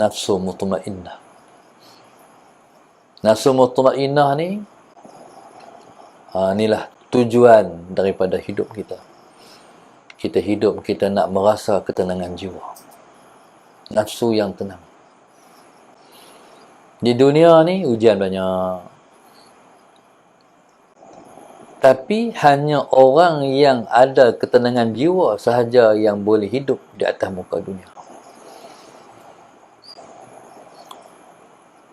nafsu mutmainnah. Nafsu mutmainnah ni, inilah tujuan daripada hidup kita. Kita hidup, kita nak merasa ketenangan jiwa. Nafsu yang tenang. Di dunia ni ujian banyak. Tapi hanya orang yang ada ketenangan jiwa sahaja yang boleh hidup di atas muka dunia.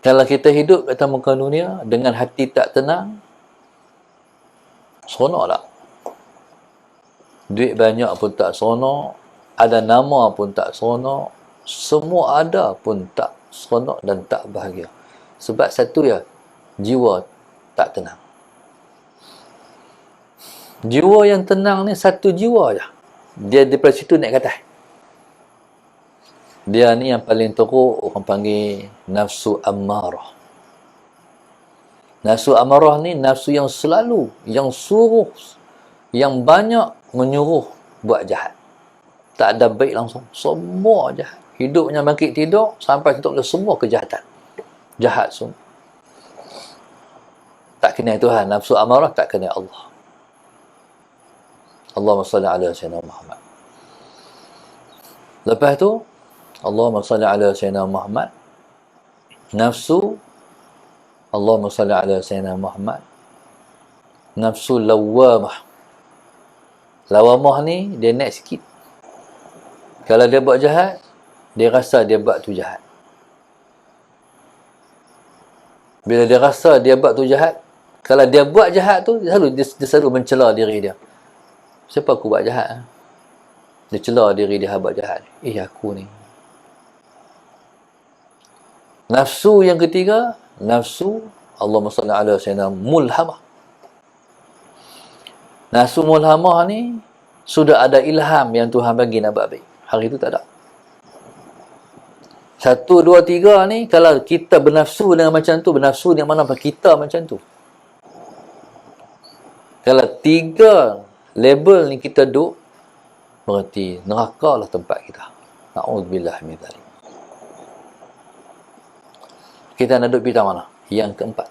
Kalau kita hidup di atas muka dunia dengan hati tak tenang, seronok tak? Duit banyak pun tak seronok, ada nama pun tak seronok, semua ada pun tak seronok dan tak bahagia. Sebab satu ya, jiwa tak tenang. Jiwa yang tenang ni satu jiwa je. Dia daripada situ naik ke atas. Dia ni yang paling teruk orang panggil nafsu ammarah. Nafsu ammarah ni nafsu yang selalu, yang suruh, yang banyak menyuruh buat jahat. Tak ada baik langsung. Semua jahat. Hidupnya bangkit tidur, sampai tutup semua kejahatan. Jahat semua. Tak kenal Tuhan. Nafsu amarah tak kenal Allah. Allahumma salli ala Sayyidina Muhammad. Lepas tu, Allahumma salli ala Sayyidina Muhammad. Nafsu, Allahumma salli ala Sayyidina Muhammad. Nafsu lawamah. Lawamah ni, dia naik sikit. Kalau dia buat jahat, dia rasa dia buat tu jahat. Bila dia rasa dia buat tu jahat, kalau dia buat jahat tu, dia selalu mencela diri dia. Siapa aku buat jahat? Dia cela diri dia buat jahat. Aku ni. Nafsu yang ketiga, nafsu Allahumma salli ala sayyidina mulhamah. Nafsu mulhamah ni sudah ada ilham yang Tuhan bagi nak buat baik. Hari itu tak ada. 1, 2, 3 ni, kalau kita bernafsu dengan macam tu, bernafsu dengan mana kita macam tu. Kalau 3 label ni kita duduk, berarti neraka lah tempat kita. Na'udzubillah min dzalik. Kita nak duduk bidang mana? Yang keempat.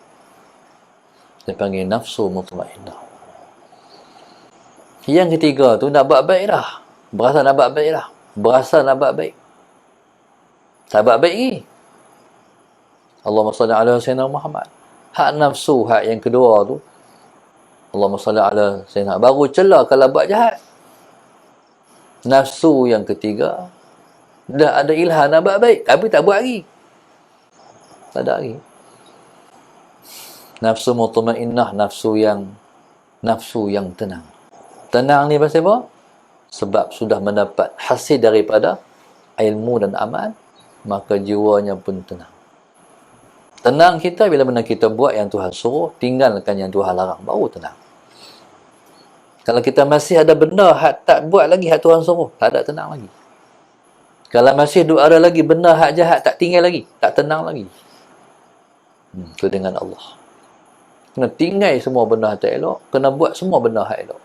Dia panggil nafsu mutmainnah. Yang ketiga tu nak buat baik dah. Berasa nak buat baik dah. Berasa nak buat baik. Tak buat baik lagi. Allahumma salli ala Sayyidina Muhammad. Hak nafsu, hak yang kedua tu, Allahumma salli ala Sayyidina. Baru celah kalau buat jahat. Nafsu yang ketiga, dah ada ilham nak buat baik, tapi tak buat lagi. Tak ada lagi. Nafsu mutmainnah, nafsu yang tenang. Tenang ni pasal apa? Sebab sudah mendapat hasil daripada ilmu dan amal, maka jiwanya pun tenang. Tenang kita bila mana kita buat yang Tuhan suruh, tinggalkan yang Tuhan larang, baru tenang. Kalau kita masih ada benda hak tak buat lagi hak Tuhan suruh, tak ada tenang lagi. Kalau masih ada lagi benda hak jahat tak tinggal lagi, tak tenang lagi. Itu dengan Allah. Kena tinggal semua benda hak tak elok, kena buat semua benda hak elok.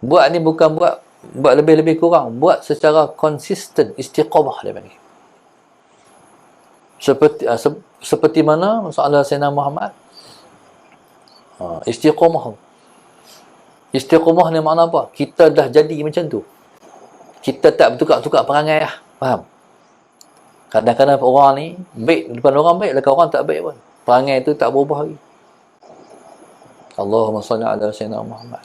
Buat ni bukan buat lebih-lebih kurang, buat secara konsisten, istiqamah dia panggil. Seperti mana masalah Sayyidina Muhammad, istiqamah. Istiqamah ni makna apa? Kita dah jadi macam tu. Kita tak bertukar-tukar perangai lah. Faham? Kadang-kadang orang ni baik depan orang baik, dekat orang tak baik pun. Perangai tu tak berubah lagi. Allahumma salli ala Sayyidina Muhammad.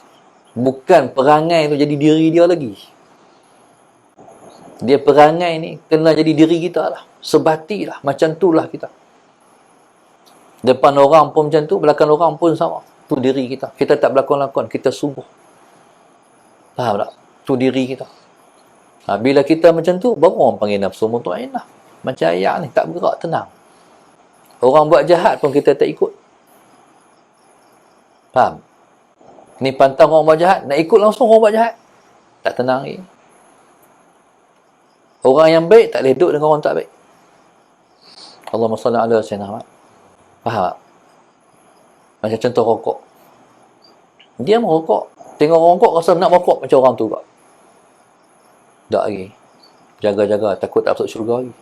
Bukan perangai tu jadi diri dia lagi. Dia perangai ni kena jadi diri kita lah. Sebati lah. Macam tu lah kita. Depan orang pun macam tu, belakang orang pun sama. Tu diri kita. Kita tak berlakon-lakon. Kita subuh. Faham tak? Tu diri kita. Bila kita macam tu, baru orang panggil nafsu mutmainnah. Macam ayat ni, tak bergerak, tenang. Orang buat jahat pun kita tak ikut. Faham? Ni pantang orang buat jahat, nak ikut langsung orang buat jahat. Tak tenang lagi. Orang yang baik tak boleh duduk dengan orang tak baik. Allahumma salli ala Sayyidina Muhammad. Faham tak? Macam contoh rokok. Dia merokok. Tengok orang rokok, rasa nak merokok macam orang tu juga. Tak lagi. Jaga-jaga, takut tak masuk syurga lagi.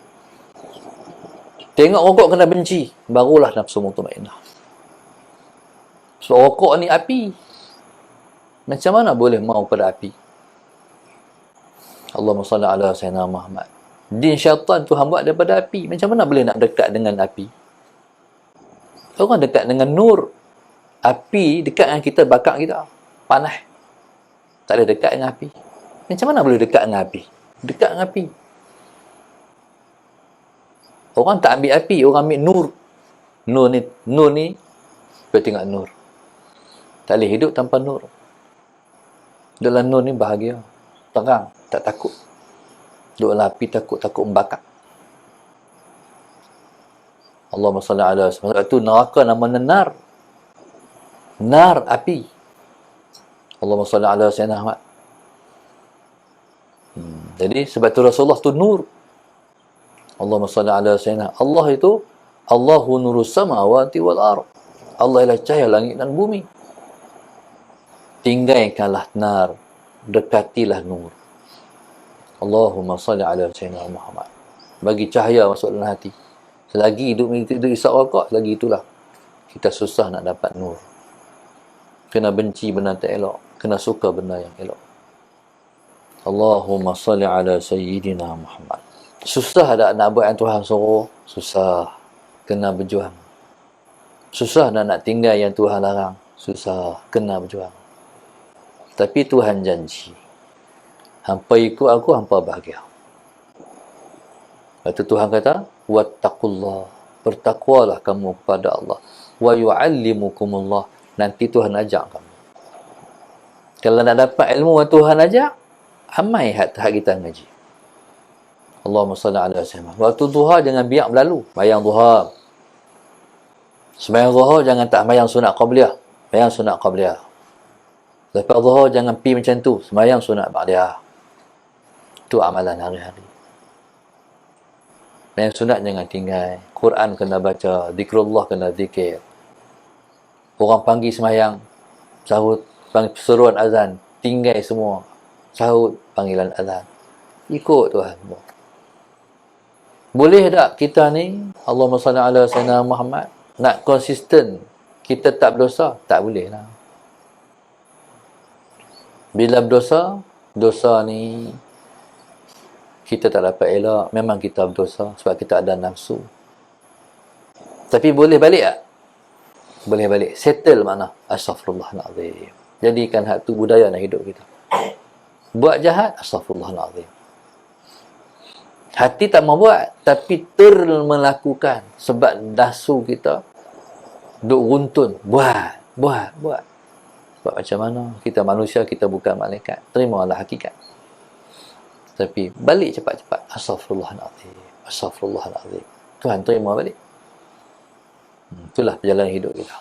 Tengok rokok kena benci, barulah nafsu mutmainnah. So rokok ni api. Macam mana boleh mau pada api? Allahumma salli ala sayyidina Muhammad. Din syaitan Tuhan buat daripada api. Macam mana boleh nak dekat dengan api? Orang dekat dengan nur. Api dekat dengan kita, bakar kita. Panas. Tak ada dekat dengan api. Macam mana boleh dekat dengan api? Dekat dengan api. Orang tak ambil api, orang ambil nur. Nur ni, kita tengok nur. Tak boleh hidup tanpa nur. Dalam nur ni bahagia. Terang, tak takut. Duduk dalam api takut membakar. Allahumma salli ala sayyidina. Itu neraka namanya nar. Nar, api. Allahumma salli ala sayyidina Muhammad. Jadi sebab tu Rasulullah tu nur. Allahumma salli ala sayyidina. Allah itu Allahu nurus samawati wal ardh. Allah ialah cahaya langit dan bumi. Tinggalkanlah nar, dekatilah nur. Allahumma salli ala sayyidina Muhammad. Bagi cahaya masuk dalam hati. Selagi hidup isap rokok, lagi itulah kita susah nak dapat nur. Kena benci benda tak elok, kena suka benda yang elok. Allahumma salli ala sayyidina Muhammad. Susah tak nak buat yang Tuhan suruh? Susah. Kena berjuang. Susah nak tinggal yang Tuhan larang? Susah. Kena berjuang. Tapi Tuhan janji, hampa ikut aku, hampa bahagia. Lepas tu Tuhan kata, wattaqullah, bertakwalah kamu kepada Allah. Wa yu'allimukumullah, nanti Tuhan ajak kamu. Kalau nak dapat ilmu yang Tuhan ajak, amai hak kita ngaji. Allahumma salli ala sayyidina. Waktu duha jangan biar berlalu. Bayang duha. Sembahyang duha jangan tak bayang sunat qabliyah. Bayang sunat qabliyah. Lepas duha jangan pi macam tu. Sembahyang sunat ba'diyah. Itu amalan hari-hari. Yang sunat jangan tinggal. Quran kena baca. Zikrullah kena zikir. Orang panggil sembahyang, sahut, panggil seruan azan, tinggal semua. Sahut panggilan azan. Ikut Tuhan. Boleh tak kita ni, Allahumma salli ala sayyidina Muhammad, nak konsisten, kita tak berdosa? Tak boleh lah. Bila berdosa, dosa ni kita tak dapat elak. Memang kita berdosa sebab kita ada nafsu. Tapi boleh balik tak? Boleh balik. Settle mana? Astaghfirullahaladzim. Jadikan hak tu budaya nak hidup kita. Buat jahat, astaghfirullahaladzim. Hati tak mau buat, tapi melakukan. Sebab nafsu kita duk runtun. Buat. Sebab macam mana? Kita manusia, kita bukan malaikat. Terimalah hakikat. Tapi balik cepat-cepat. Astaghfirullahaladzim. Tuhan terima balik. Itulah perjalanan hidup kita.